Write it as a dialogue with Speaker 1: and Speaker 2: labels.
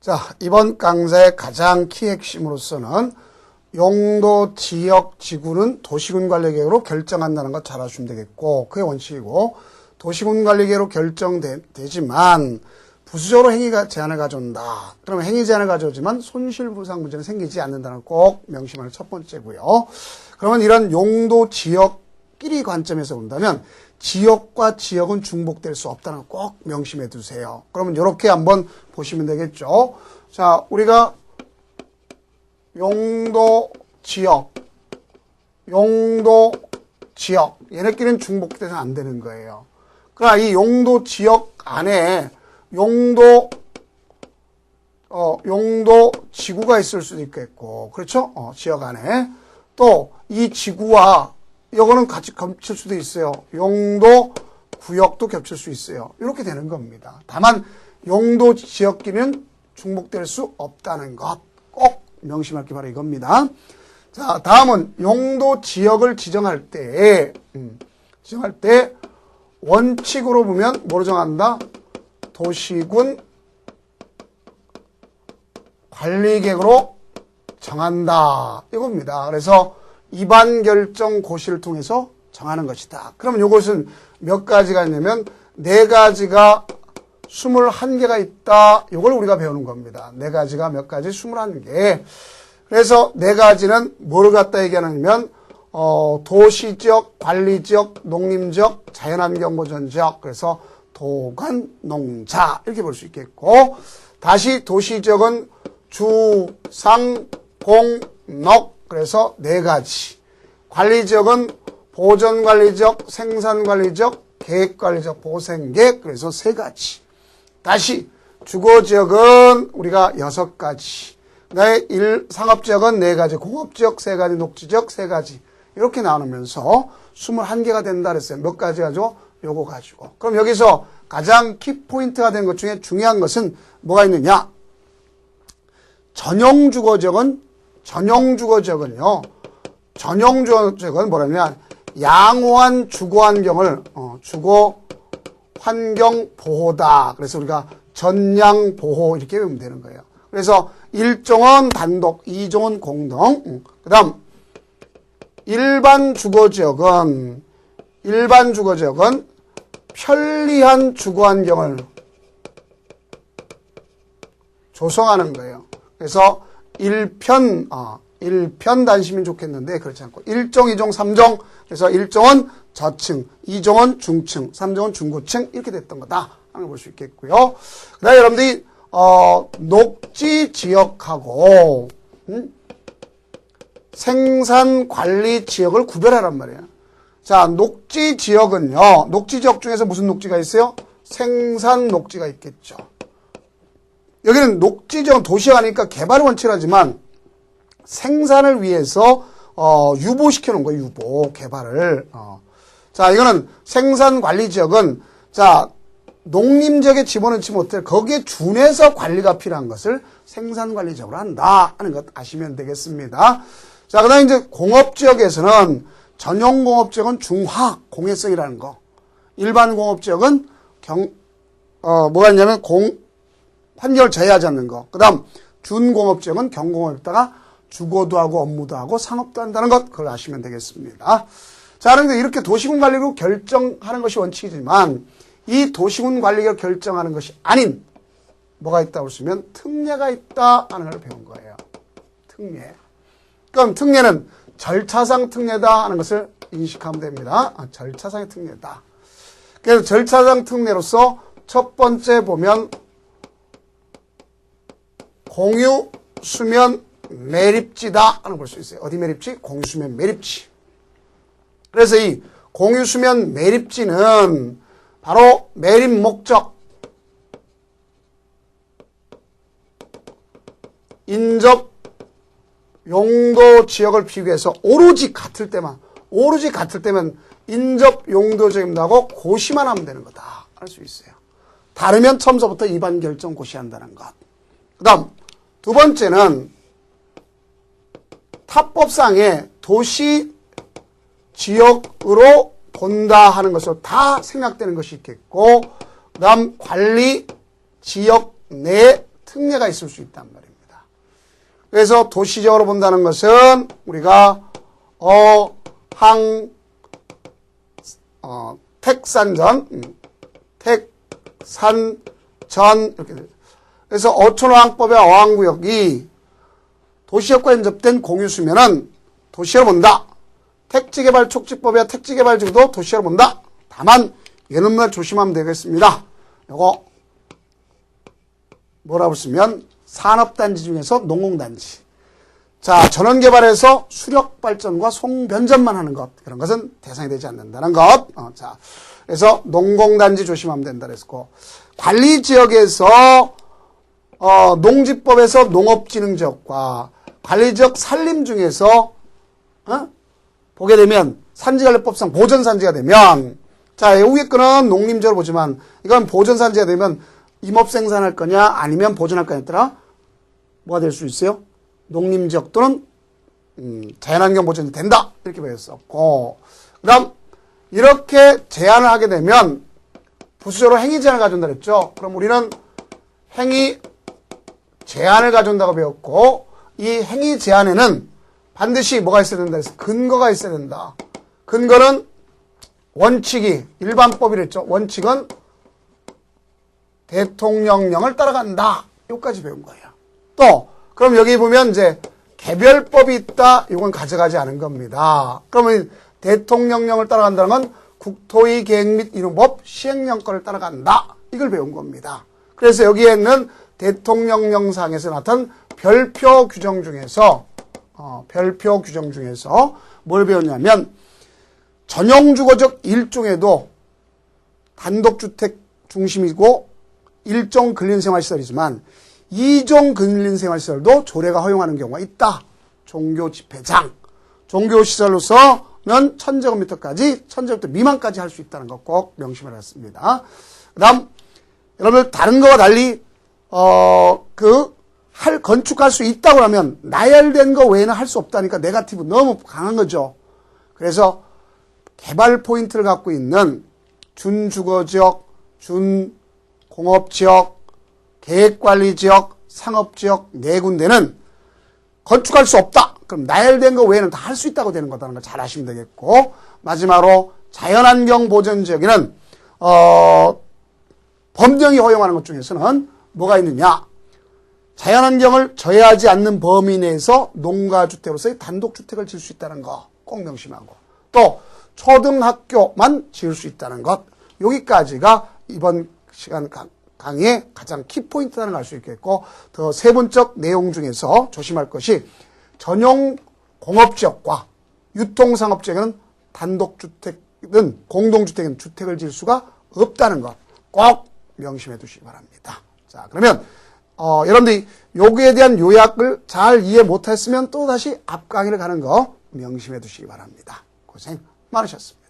Speaker 1: 자, 이번 강좌의 가장 키 핵심으로서는 용도, 지역, 지구는 도시군 관리계획으로 결정한다는 것 잘 아시면 되겠고, 그게 원칙이고, 도시군 관리계획으로 결정되지만 부수적으로 행위 제한을 가져온다. 그러면 행위 제한을 가져오지만 손실보상 문제는 생기지 않는다는 꼭 명심하는 첫 번째고요. 그러면 이런 용도, 지역끼리 관점에서 본다면 지역과 지역은 중복될 수 없다는 걸 꼭 명심해 두세요. 그러면 이렇게 한번 보시면 되겠죠. 자, 우리가 용도, 지역, 얘네끼리는 중복돼서 안 되는 거예요. 그러나 이 용도, 지역 안에 용도, 지구가 있을 수도 있겠고, 그렇죠? 지역 안에. 또, 이 지구와 이거는 같이 겹칠 수도 있어요. 용도, 구역도 겹칠 수 있어요. 이렇게 되는 겁니다. 다만, 용도, 지역끼리는 중복될 수 없다는 것 꼭 명심할 게 바로 이겁니다. 자, 다음은 용도, 지역을 지정할 때, 원칙으로 보면 뭐로 정한다? 도시군 관리계획으로 정한다. 이겁니다. 그래서 입안 결정 고시를 통해서 정하는 것이다. 그러면 이것은 몇 가지가 있냐면 4가지가 21개가 있다. 이걸 우리가 배우는 겁니다. 4가지가 몇 가지? 21개. 그래서 4가지는 뭐를 갖다 얘기하냐면 도시지역, 관리지역, 농림지역, 자연환경보전지역. 그래서 도관, 농자 이렇게 볼 수 있겠고, 다시 도시지역은 주, 상, 공, 녹. 그래서 4가지. 관리지역은 보전관리지역, 생산관리지역, 계획관리지역, 보생계획. 그래서 3가지. 다시 주거지역은 우리가 6가지. 그다음에 상업지역은 4가지. 공업지역 3가지, 녹지지역 3가지. 이렇게 나누면서 21개가 된다 그랬어요. 몇 가지 가지고? 요거 가지고. 그럼 여기서 가장 키포인트가 된 것 중에 중요한 것은 뭐가 있느냐? 전용주거지역은요, 전용주거지역은 뭐냐면 양호한 주거환경을 주거환경보호다. 그래서 우리가 전량보호 이렇게 배우면 되는 거예요. 그래서 1종은 단독, 2종은 공동. 그 다음 일반 주거지역은 편리한 주거환경을 조성하는 거예요. 그래서 1편 단심이 좋겠는데 그렇지 않고 1종, 2종, 3종. 그래서 1종은 저층, 2종은 중층, 3종은 중고층 이렇게 됐던 거다 하는 걸 볼 수 있겠고요. 그다음에 여러분들이 녹지 지역하고 생산 관리 지역을 구별하란 말이에요. 자, 녹지 지역은요. 녹지 지역 중에서 무슨 녹지가 있어요? 생산 녹지가 있겠죠. 여기는 녹지 지역은 도시가 아니니까 개발을 원칙하지만 생산을 위해서 유보시켜 놓은 거예요. 개발을. 자, 이거는 생산 관리 지역은 자, 농림지역에 집어넣지 못해 거기에 준해서 관리가 필요한 것을 생산 관리 지역으로 한다 하는 것 아시면 되겠습니다. 자, 그다음에 이제 공업지역에서는 전용 공업지역은 중화 공해성이라는 거. 일반 공업지역은 뭐가 있냐면 환경을 저해하지 않는 거. 그다음 준공업지역은 경공업에다가 주거도 하고 업무도 하고 상업도 한다는 것. 그걸 아시면 되겠습니다. 자, 그런데 이렇게 도시군 관리로 결정하는 것이 원칙이지만 이 도시군 관리로 결정하는 것이 아닌 뭐가 있다고 쓰면 특례가 있다 하는 걸 배운 거예요. 특례. 그럼 특례는 절차상 특례다 하는 것을 인식하면 됩니다. 절차상의 특례다. 그래서 절차상 특례로서 첫 번째 보면 공유 수면 매립지다 하는 걸 볼 수 있어요. 어디 매립지? 공유 수면 매립지. 그래서 이 공유 수면 매립지는 바로 매립 목적, 인접 용도 지역을 비교해서 오로지 같을 때만 인접 용도 지역이라고 고시만 하면 되는 거다 할 수 있어요. 다르면 처음서부터 입안 결정 고시한다는 것. 그 다음 두 번째는 타법상의 도시 지역으로 본다 하는 것으로 다 생각되는 것이 있겠고, 그 다음 관리 지역 내 특례가 있을 수 있단 말입니다. 그래서 도시적으로 본다는 것은 우리가 택산전 이렇게 돼요. 그래서 어촌어항법의 어항구역이 도시역과 인접된 공유수면은 도시로 본다. 택지개발 촉진법이야 택지개발지구도 도시로 본다. 다만 이놈을 조심하면 되겠습니다. 요거 뭐라고 쓰면 산업단지 중에서 농공단지. 자, 전원개발에서 수력발전과 송변전만 하는 것, 그런 것은 대상이 되지 않는다는 것. 자, 그래서 농공단지 조심하면 된다 그랬고, 관리지역에서 농지법에서 농업진흥지역과 관리지역 산림 중에서 보게 되면 산지관리법상 보전산지가 되면, 자, 여기 거는 농림지역으로 보지만 이건 보전산지가 되면 임업생산할 거냐 아니면 보존할 거냐에 따라 뭐가 될 수 있어요? 농림지역 또는 자연환경 보전이 된다 이렇게 배웠었고, 그 다음 이렇게 제한을 하게 되면 부수적으로 행위 제한을 가져온다 그랬죠. 그럼 우리는 행위 제한을 가져온다고 배웠고, 이 행위 제한에는 반드시 뭐가 있어야 된다 그래서 근거가 있어야 된다. 근거는 원칙이 일반법이랬죠. 원칙은 대통령령을 따라간다. 여기까지 배운 거예요. 또 그럼 여기 보면 이제 개별법이 있다. 이건 가져가지 않은 겁니다. 그러면 대통령령을 따라간다는 건 국토의 계획 및 이용법 시행령권을 따라간다. 이걸 배운 겁니다. 그래서 여기에 있는 대통령령상에서 나타난 별표 규정 중에서 뭘 배웠냐면 전용주거적 일종에도 단독주택 중심이고 일종 근린생활시설이지만 이종 근린생활시설도 조례가 허용하는 경우가 있다. 종교집회장, 종교시설로서는 1000제곱미터까지 1000제곱미터 미만까지 할 수 있다는 것 꼭 명심을 했습니다. 그 다음 여러분들 다른 거와 달리 건축할 수 있다고 하면 나열된 거 외에는 할 수 없다니까 네거티브 너무 강한 거죠. 그래서 개발 포인트를 갖고 있는 준주거지역, 준공업지역, 계획관리지역, 상업지역 네 군데는 건축할 수 없다. 그럼 나열된 거 외에는 다 할 수 있다고 되는 거다는 걸 잘 아시면 되겠고, 마지막으로 자연환경 보전지역에는 법령이 허용하는 것 중에서는 뭐가 있느냐. 자연환경을 저해하지 않는 범위 내에서 농가주택으로서의 단독주택을 지을 수 있다는 거 꼭 명심하고, 또 초등학교만 지을 수 있다는 것, 여기까지가 이번 시간 강의의 가장 키포인트라는 걸 알 수 있겠고, 더 세분적 내용 중에서 조심할 것이 전용 공업지역과 유통상업지역에는 단독주택은 공동주택은 주택을 지을 수가 없다는 것 꼭 명심해 두시기 바랍니다. 자, 그러면 여러분들이 여기에 대한 요약을 잘 이해 못했으면 또 다시 앞 강의를 가는 거 명심해 두시기 바랍니다. 고생 많으셨습니다.